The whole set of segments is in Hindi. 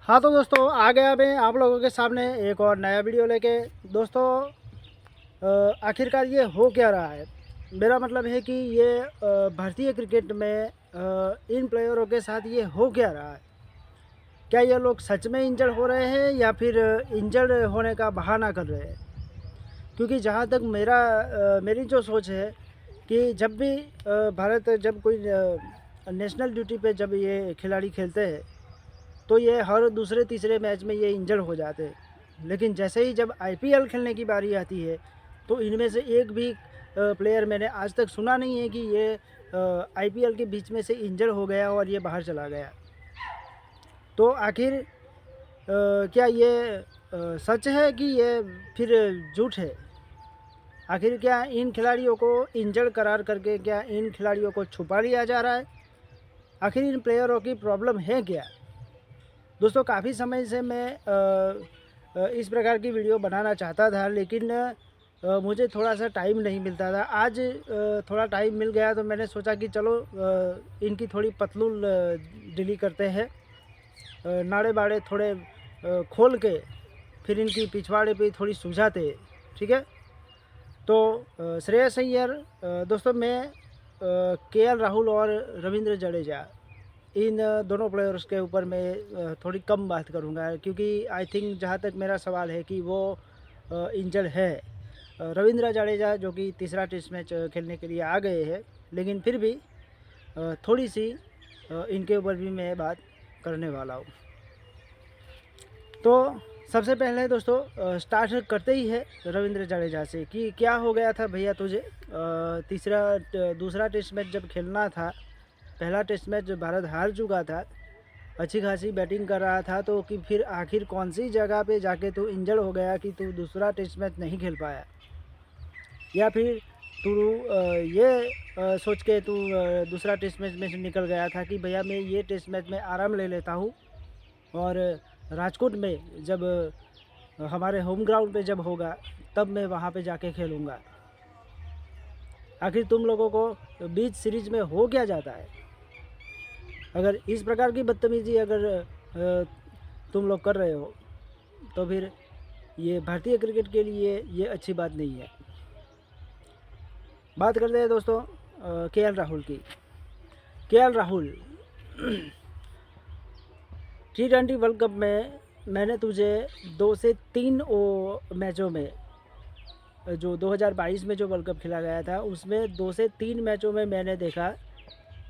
हाँ तो दोस्तों, आ गया मैं आप लोगों के सामने एक और नया वीडियो लेके। दोस्तों, आखिरकार ये हो क्या रहा है। मेरा मतलब है कि ये भारतीय क्रिकेट में इन प्लेयरों के साथ ये हो क्या रहा है। क्या ये लोग सच में इंजर्ड हो रहे हैं या फिर इंजर्ड होने का बहाना कर रहे हैं। क्योंकि जहाँ तक मेरी जो सोच है कि जब भी भारत जब कोई नेशनल ड्यूटी पे जब ये खिलाड़ी खेलते हैं तो ये हर दूसरे तीसरे मैच में ये इंजर्ड हो जाते हैं। लेकिन जैसे ही जब आईपीएल खेलने की बारी आती है तो इनमें से एक भी प्लेयर मैंने आज तक सुना नहीं है कि ये आईपीएल के बीच में से इंजर्ड हो गया और ये बाहर चला गया। तो आखिर क्या ये सच है कि ये फिर झूठ है। आखिर क्या इन खिलाड़ियों को इंजर्ड करार करके क्या इन खिलाड़ियों को छुपा लिया जा रहा है। आखिर इन प्लेयरों की प्रॉब्लम है क्या। दोस्तों, काफ़ी समय से मैं इस प्रकार की वीडियो बनाना चाहता था, लेकिन मुझे थोड़ा सा टाइम नहीं मिलता था। आज थोड़ा टाइम मिल गया तो मैंने सोचा कि चलो इनकी थोड़ी पतलूल ढीली करते हैं। नाड़े बाड़े थोड़े खोल के फिर इनकी पिछवाड़े पे थोड़ी सुझाते हैं। ठीक है। तो श्रेयस अय्यर, दोस्तों मैं केएल राहुल और रविंद्र जडेजा, इन दोनों प्लेयर्स के ऊपर मैं थोड़ी कम बात करूंगा, क्योंकि आई थिंक जहाँ तक मेरा सवाल है कि वो इंजर्ड है। रविंद्र जडेजा जो कि तीसरा टेस्ट मैच खेलने के लिए आ गए हैं, लेकिन फिर भी थोड़ी सी इनके ऊपर भी मैं बात करने वाला हूँ। तो सबसे पहले दोस्तों स्टार्ट करते ही है रविंद्र जडेजा से कि क्या हो गया था भैया तुझे। दूसरा टेस्ट मैच जब खेलना था, पहला टेस्ट मैच भारत हार चुका था, अच्छी खासी बैटिंग कर रहा था, तो कि फिर आखिर कौन सी जगह पे जाके तू इंजर्ड हो गया कि तू दूसरा टेस्ट मैच नहीं खेल पाया। या फिर तू ये सोच के तू दूसरा टेस्ट मैच में से निकल गया था कि भैया मैं ये टेस्ट मैच में आराम ले लेता हूँ और राजकोट में जब हमारे होम ग्राउंड पे जब होगा तब मैं वहाँ पे जाके खेलूँगा। आखिर तुम लोगों को बीच सीरीज में हो क्या जाता है। अगर इस प्रकार की बदतमीजी अगर तुम लोग कर रहे हो तो फिर ये भारतीय क्रिकेट के लिए ये अच्छी बात नहीं है। बात करते हैं दोस्तों केएल राहुल की। KL Rahul T20 world cup में मैंने तुझे 2 से 3 मैचों में, जो 2022 में जो वर्ल्ड कप खेला गया था उसमें 2 से 3 मैचों में मैंने देखा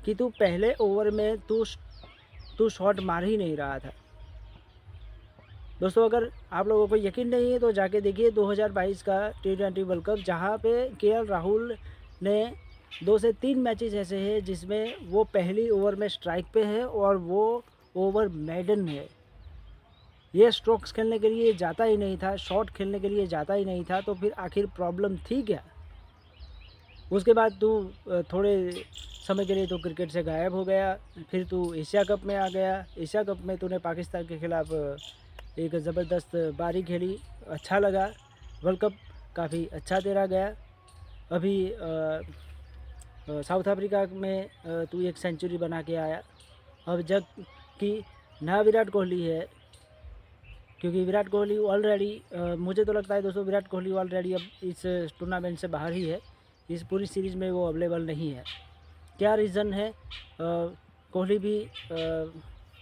कि तू पहले ओवर में तू शॉट मार ही नहीं रहा था। दोस्तों, अगर आप लोगों को यकीन नहीं है तो जाके देखिए 2022 का T20 वर्ल्ड कप, जहाँ पे केएल राहुल ने 2 से 3 मैचेस ऐसे हैं जिसमें वो पहली ओवर में स्ट्राइक पे है और वो ओवर मेडन है। ये स्ट्रोक्स खेलने के लिए जाता ही नहीं था, शॉट खेलने के लिए जाता ही नहीं था, तो फिर आखिर प्रॉब्लम थी क्या। उसके बाद तू थोड़े समय के लिए तो क्रिकेट से गायब हो गया, फिर तू एशिया कप में आ गया। एशिया कप में तूने पाकिस्तान के ख़िलाफ़ एक ज़बरदस्त पारी खेली, अच्छा लगा। वर्ल्ड कप काफ़ी अच्छा तेरा गया। अभी साउथ अफ्रीका में तू एक सेंचुरी बना के आया। अब जब कि नया विराट कोहली है, क्योंकि विराट कोहली ऑलरेडी, मुझे तो लगता है दोस्तों विराट कोहली ऑलरेडी अब इस टूर्नामेंट से बाहर ही है। इस पूरी सीरीज़ में वो अवेलेबल नहीं है। क्या रीज़न है, कोहली भी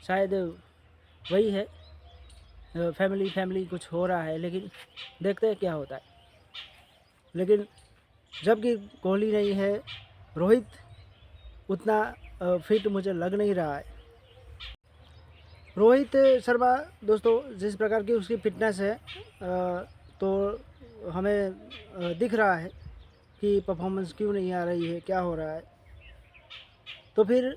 शायद वही है, फैमिली कुछ हो रहा है, लेकिन देखते हैं क्या होता है। लेकिन जबकि कोहली नहीं है, रोहित उतना फिट मुझे लग नहीं रहा है। रोहित शर्मा दोस्तों, जिस प्रकार की उसकी फिटनेस है तो हमें दिख रहा है कि परफॉर्मेंस क्यों नहीं आ रही है, क्या हो रहा है। तो फिर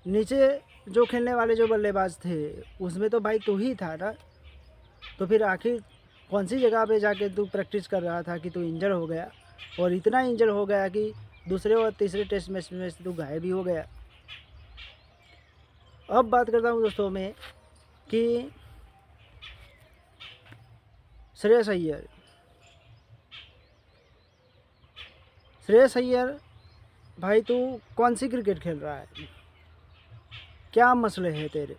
नीचे जो खेलने वाले जो बल्लेबाज थे उसमें तो भाई तू ही था ना। तो फिर आखिर कौन सी जगह पे जाके तू प्रैक्टिस कर रहा था कि तू इंजर हो गया, और इतना इंजर हो गया कि दूसरे और तीसरे टेस्ट मैच में से तू गायब ही हो गया। अब बात करता हूँ दोस्तों मैं कि श्रेयस अय्यर। श्रेयस अय्यर भाई, तू कौन सी क्रिकेट खेल रहा है, क्या मसले हैं तेरे।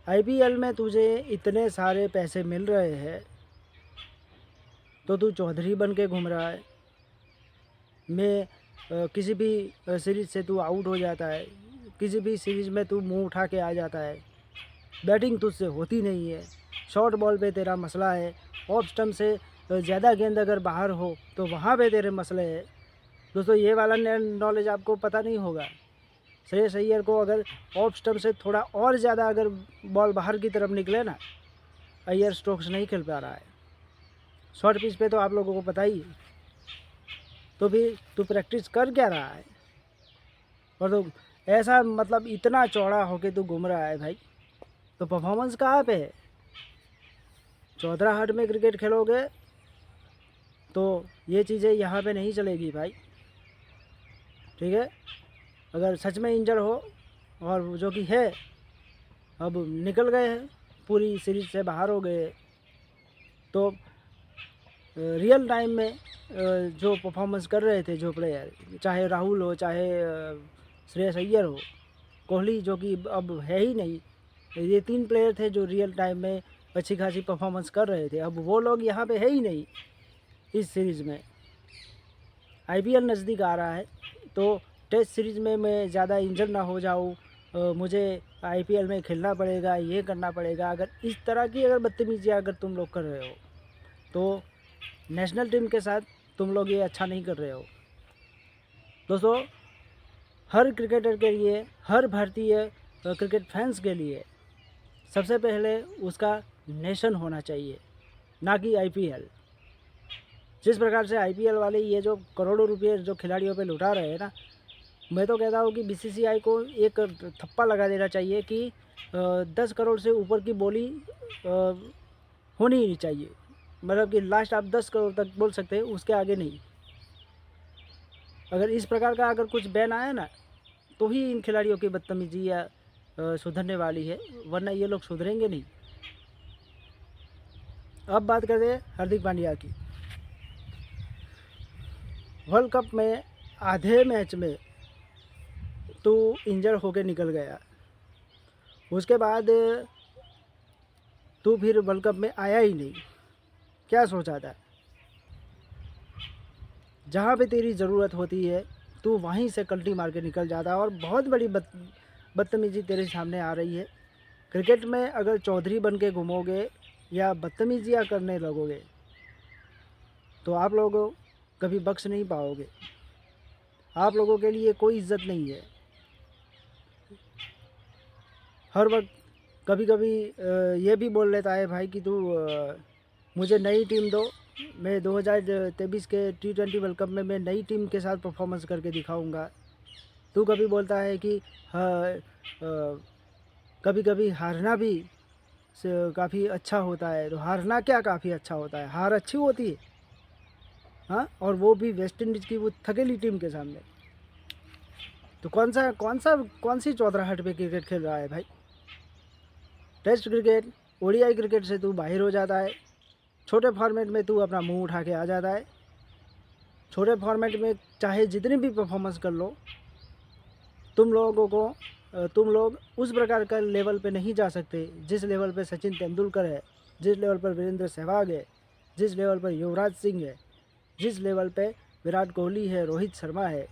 आईपीएल में तुझे इतने सारे पैसे मिल रहे हैं तो तू चौधरी बन के घूम रहा है। मैं किसी भी सीरीज़ से तू आउट हो जाता है, किसी भी सीरीज़ में तू मुंह उठा के आ जाता है, बैटिंग तुझसे होती नहीं है, शॉर्ट बॉल पे तेरा मसला है, ऑफ स्टंप से ज़्यादा गेंद अगर बाहर हो तो वहाँ पे तेरे मसले हैं। दोस्तों ये वाला नॉलेज आपको पता नहीं होगा। श्रेयस अय्यर को अगर ऑफ स्टंप से थोड़ा और ज़्यादा अगर बॉल बाहर की तरफ निकले ना, अय्यर स्ट्रोक्स नहीं खेल पा रहा है। शॉर्ट पिच पे तो आप लोगों को पता ही है। तो भी तू प्रैक्टिस कर क्या रहा है? और तो ऐसा मतलब इतना चौड़ा होके तू घूम रहा है भाई, तो परफॉर्मेंस कहाँ पे है? चौधराहट में क्रिकेट खेलोगे तो ये चीज़ें यहाँ पे नहीं चलेगी भाई, ठीक है। अगर सच में इंजर हो और जो कि है, अब निकल गए हैं, पूरी सीरीज से बाहर हो गए, तो रियल टाइम में जो परफॉर्मेंस कर रहे थे जो प्लेयर, चाहे राहुल हो, चाहे श्रेयस अय्यर हो, कोहली जो कि अब है ही नहीं, ये 3 प्लेयर थे जो रियल टाइम में अच्छी खासी परफॉर्मेंस कर रहे थे। अब वो लोग यहाँ पे है ही नहीं इस सीरीज़ में। आईपीएल नज़दीक आ रहा है तो टेस्ट सीरीज़ में मैं ज़्यादा इंजर ना हो जाऊँ, मुझे आईपीएल में खेलना पड़ेगा, ये करना पड़ेगा। अगर इस तरह की अगर बदतमीज़ी अगर तुम लोग कर रहे हो तो नेशनल टीम के साथ तुम लोग ये अच्छा नहीं कर रहे हो। दोस्तों हर क्रिकेटर के लिए, हर भारतीय क्रिकेट फैंस के लिए सबसे पहले उसका नेशन होना चाहिए, ना कि आईपीएल। जिस प्रकार से आईपीएल वाले ये जो करोड़ों रुपए जो खिलाड़ियों पे लुटा रहे हैं ना, मैं तो कहता हूँ कि बीसीसीआई को एक थप्पा लगा देना चाहिए कि 10 करोड़ से ऊपर की बोली होनी ही नहीं चाहिए। मतलब कि लास्ट आप 10 करोड़ तक बोल सकते हैं, उसके आगे नहीं। अगर इस प्रकार का अगर कुछ बैन आया ना तो ही इन खिलाड़ियों की बदतमीजी या सुधरने वाली है, वरना ये लोग सुधरेंगे नहीं। अब बात करते हैं हार्दिक पांड्या की। वर्ल्ड कप में आधे मैच में तो इंजर होकर निकल गया, उसके बाद तू फिर वर्ल्ड कप में आया ही नहीं। क्या सोचा था? जहाँ पे तेरी ज़रूरत होती है तू वहीं से कल्टी मार के निकल जाता, और बहुत बड़ी बदतमीजी तेरे सामने आ रही है। क्रिकेट में अगर चौधरी बन के घूमोगे या बदतमीजियाँ करने लगोगे तो आप लोग कभी बख्श नहीं पाओगे। आप लोगों के लिए कोई इज्जत नहीं है। हर वक्त कभी कभी ये भी बोल लेता है भाई कि तू मुझे नई टीम दो, मैं 2023 के T20 वर्ल्ड कप में मैं नई टीम के साथ परफॉर्मेंस करके दिखाऊंगा। तू कभी बोलता है कि कभी कभी हारना भी काफ़ी अच्छा होता है, तो हारना क्या काफ़ी अच्छा होता है? हार अच्छी होती है, हाँ, और वो भी वेस्ट इंडीज़ की वो थकेली टीम के सामने। तो कौन सी चौधराहट पे क्रिकेट खेल रहा है भाई? टेस्ट क्रिकेट, ओडीआई क्रिकेट से तू बाहर हो जाता है, छोटे फॉर्मेट में तू अपना मुंह उठा के आ जाता है। छोटे फॉर्मेट में चाहे जितनी भी परफॉर्मेंस कर लो, तुम लोग उस प्रकार का लेवल पे नहीं जा सकते जिस लेवल पे सचिन तेंदुलकर है, जिस लेवल पर वीरेंद्र सहवाग है, जिस लेवल पर युवराज सिंह है, जिस लेवल पे विराट कोहली है, रोहित शर्मा है।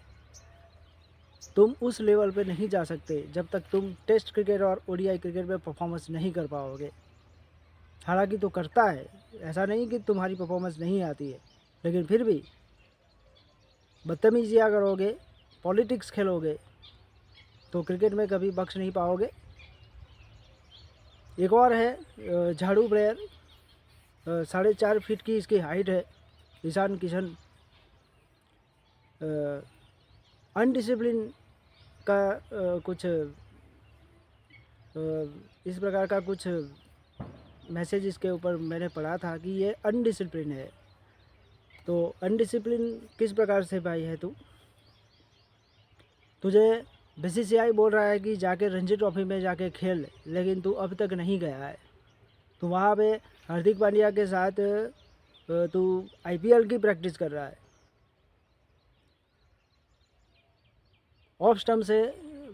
तुम उस लेवल पे नहीं जा सकते जब तक तुम टेस्ट क्रिकेट और ओडीआई क्रिकेट में परफॉर्मेंस नहीं कर पाओगे। हालांकि तो करता है, ऐसा नहीं कि तुम्हारी परफॉर्मेंस नहीं आती है, लेकिन फिर भी बदतमीजियाँ करोगे, पॉलिटिक्स खेलोगे तो क्रिकेट में कभी बख्श नहीं पाओगे। एक और है झाड़ू प्लेयर, 4.5 फीट की इसकी हाइट है, ईशान किशन। अनडिसिप्लिन का कुछ इस प्रकार का कुछ मैसेज इसके ऊपर मैंने पढ़ा था कि ये अनडिसिप्लिन है। तो अनडिसिप्लिन किस प्रकार से भाई है तू? तुझे बीसीसीआई बोल रहा है कि जाके रणजी ट्रॉफी में जाके खेल, लेकिन तू अब तक नहीं गया है। तो वहाँ पे हार्दिक पांड्या के साथ तू आईपीएल की प्रैक्टिस कर रहा है। ऑफ स्टंप से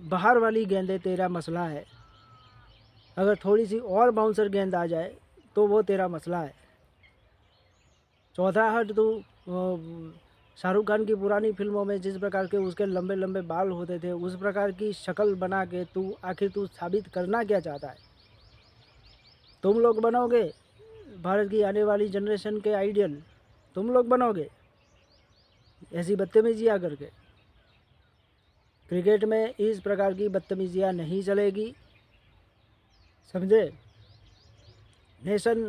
बाहर वाली गेंदें तेरा मसला है। अगर थोड़ी सी और बाउंसर गेंद आ जाए तो वो तेरा मसला है। चौथा हट तू शाहरुख खान की पुरानी फिल्मों में जिस प्रकार के उसके लंबे लंबे बाल होते थे उस प्रकार की शक्ल बना के तू आखिर तू साबित करना क्या चाहता है? तुम लोग बनोगे भारत की आने वाली जनरेशन के आइडियल? तुम लोग बनोगे ऐसी बदतमीजियाँ करके? क्रिकेट में इस प्रकार की बदतमीजियाँ नहीं चलेगी, समझे? नेशन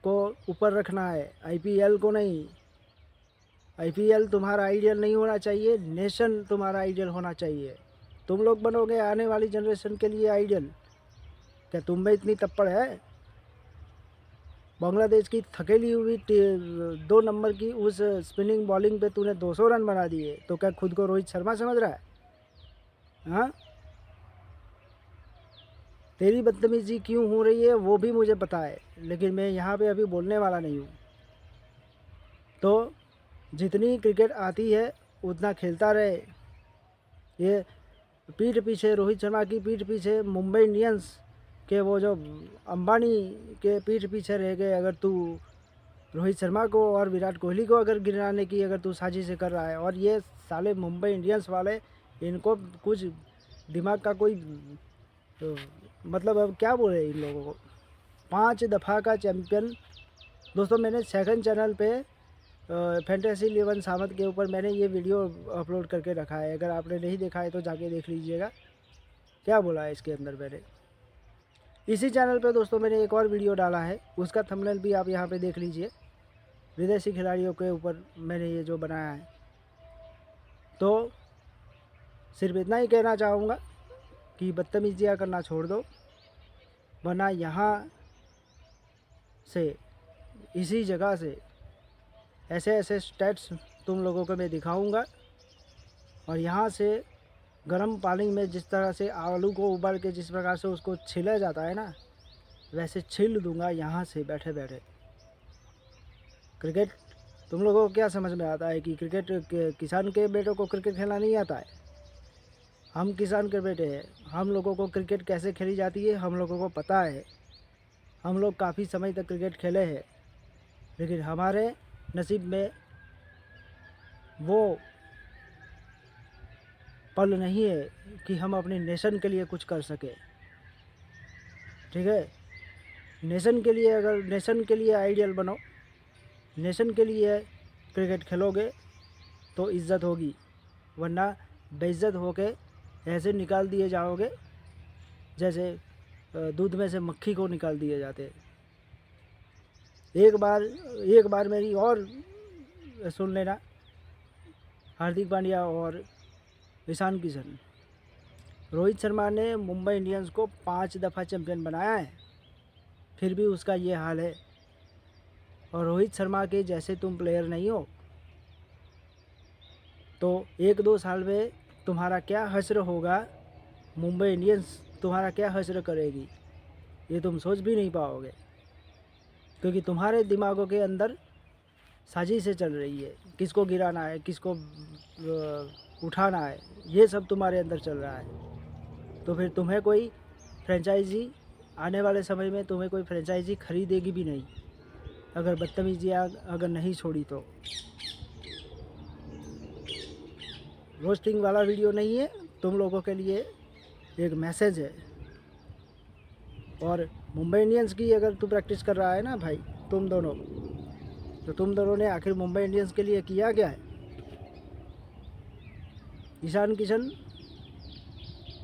को ऊपर रखना है, आईपीएल को नहीं। आईपीएल तुम्हारा आइडियल नहीं होना चाहिए, नेशन तुम्हारा आइडियल होना चाहिए। तुम लोग बनोगे आने वाली जनरेशन के लिए आइडियल। क्या तुम में इतनी तप्पड़ है? बांग्लादेश की थकेली हुई 2 नंबर की उस स्पिनिंग बॉलिंग पे तूने 200 रन बना दिए, तो क्या खुद को रोहित शर्मा समझ रहा है? हाँ, तेरी बदतमीजी क्यों हो रही है वो भी मुझे पता है, लेकिन मैं यहाँ पे अभी बोलने वाला नहीं हूँ। तो जितनी क्रिकेट आती है उतना खेलता रहे। ये पीठ पीछे, रोहित शर्मा की पीठ पीछे मुंबई इंडियंस के वो जो अंबानी के पीठ पीछे रह गए, अगर तू रोहित शर्मा को और विराट कोहली को अगर गिराने की अगर तू साजिश कर रहा है, और ये साले मुंबई इंडियंस वाले, इनको कुछ दिमाग का कोई तो, मतलब अब क्या बोले इन लोगों को। 5 दफ़ा का चैम्पियन। दोस्तों मैंने सेकंड चैनल पे फैंटेसी 11 सामंत के ऊपर मैंने ये वीडियो अपलोड करके रखा है, अगर आपने नहीं देखा है तो जाके देख लीजिएगा क्या बोला है इसके अंदर मैंने। इसी चैनल पे दोस्तों मैंने एक और वीडियो डाला है, उसका थंबनेल भी आप यहाँ पे देख लीजिए। विदेशी खिलाड़ियों के ऊपर मैंने ये जो बनाया है। तो सिर्फ इतना ही कहना चाहूँगा कि बदतमीजियाँ करना छोड़ दो, वरना यहाँ से, इसी जगह से ऐसे ऐसे स्टैट्स तुम लोगों को मैं दिखाऊंगा, और यहाँ से गर्म पानी में जिस तरह से आलू को उबाल के जिस प्रकार से उसको छिला जाता है ना, वैसे छिल दूंगा यहाँ से बैठे बैठे। क्रिकेट तुम लोगों को क्या समझ में आता है कि क्रिकेट किसान के बेटों को क्रिकेट खेलना नहीं आता है? हम किसान के बेटे हैं, हम लोगों को क्रिकेट कैसे खेली जाती है हम लोगों को पता है। हम लोग काफ़ी समय तक क्रिकेट खेले हैं, लेकिन हमारे नसीब में वो पल नहीं है कि हम अपने नेशन के लिए कुछ कर सके। ठीक है, नेशन के लिए, अगर नेशन के लिए आइडियल बनो, नेशन के लिए क्रिकेट खेलोगे तो इज़्ज़त होगी, वरना बेइज्जत होके ऐसे निकाल दिए जाओगे जैसे दूध में से मक्खी को निकाल दिए जाते। एक बार मेरी और सुन लेना। हार्दिक पांड्या और ईशान किशन, रोहित शर्मा ने मुंबई इंडियंस को 5 दफ़ा चैंपियन बनाया है, फिर भी उसका ये हाल है। और रोहित शर्मा के जैसे तुम प्लेयर नहीं हो, तो 1-2 साल में तुम्हारा क्या हश्र होगा, मुंबई इंडियंस तुम्हारा क्या हश्र करेगी, ये तुम सोच भी नहीं पाओगे। क्योंकि तुम्हारे दिमागों के अंदर साजिशें चल रही है, किसको गिराना है, किसको उठाना है, ये सब तुम्हारे अंदर चल रहा है। तो फिर तुम्हें कोई फ्रेंचाइजी आने वाले समय में तुम्हें कोई फ्रेंचाइजी खरीदेगी भी नहीं, अगर बदतमीजियाँ अगर नहीं छोड़ी तो। रोस्टिंग वाला वीडियो नहीं है, तुम लोगों के लिए एक मैसेज है। और मुंबई इंडियंस की अगर तू प्रैक्टिस कर रहा है ना भाई, तुम दोनों, तो तुम दोनों ने आखिर मुंबई इंडियंस के लिए किया क्या है? ईशान किशन,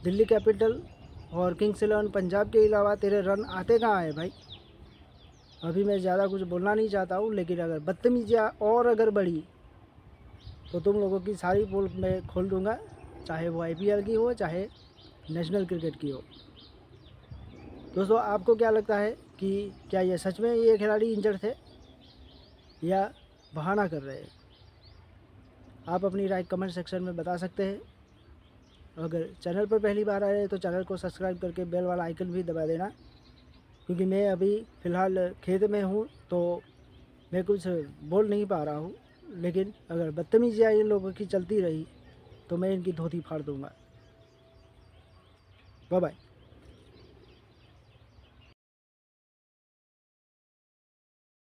दिल्ली कैपिटल और किंग्स 11 पंजाब के अलावा तेरे रन आते कहाँ हैं भाई? अभी मैं ज़्यादा कुछ बोलना नहीं चाहता हूँ, लेकिन अगर बदतमीजियाँ और अगर बढ़ी तो तुम लोगों की सारी पोल मैं खोल दूँगा, चाहे वो आईपीएल की हो चाहे नेशनल क्रिकेट की हो। दोस्तों आपको क्या लगता है कि क्या ये सच में ये खिलाड़ी इंजर्ड थे या बहाना कर रहे हैं? आप अपनी राय कमेंट सेक्शन में बता सकते हैं। अगर चैनल पर पहली बार आए तो चैनल को सब्सक्राइब करके बेल वाला आइकन भी दबा देना, क्योंकि मैं अभी फ़िलहाल खेत में हूँ तो मैं कुछ बोल नहीं पा रहा हूँ। लेकिन अगर बदतमीजियाँ इन लोगों की चलती रही तो मैं इनकी धोती फाड़ दूँगा। Bye bye.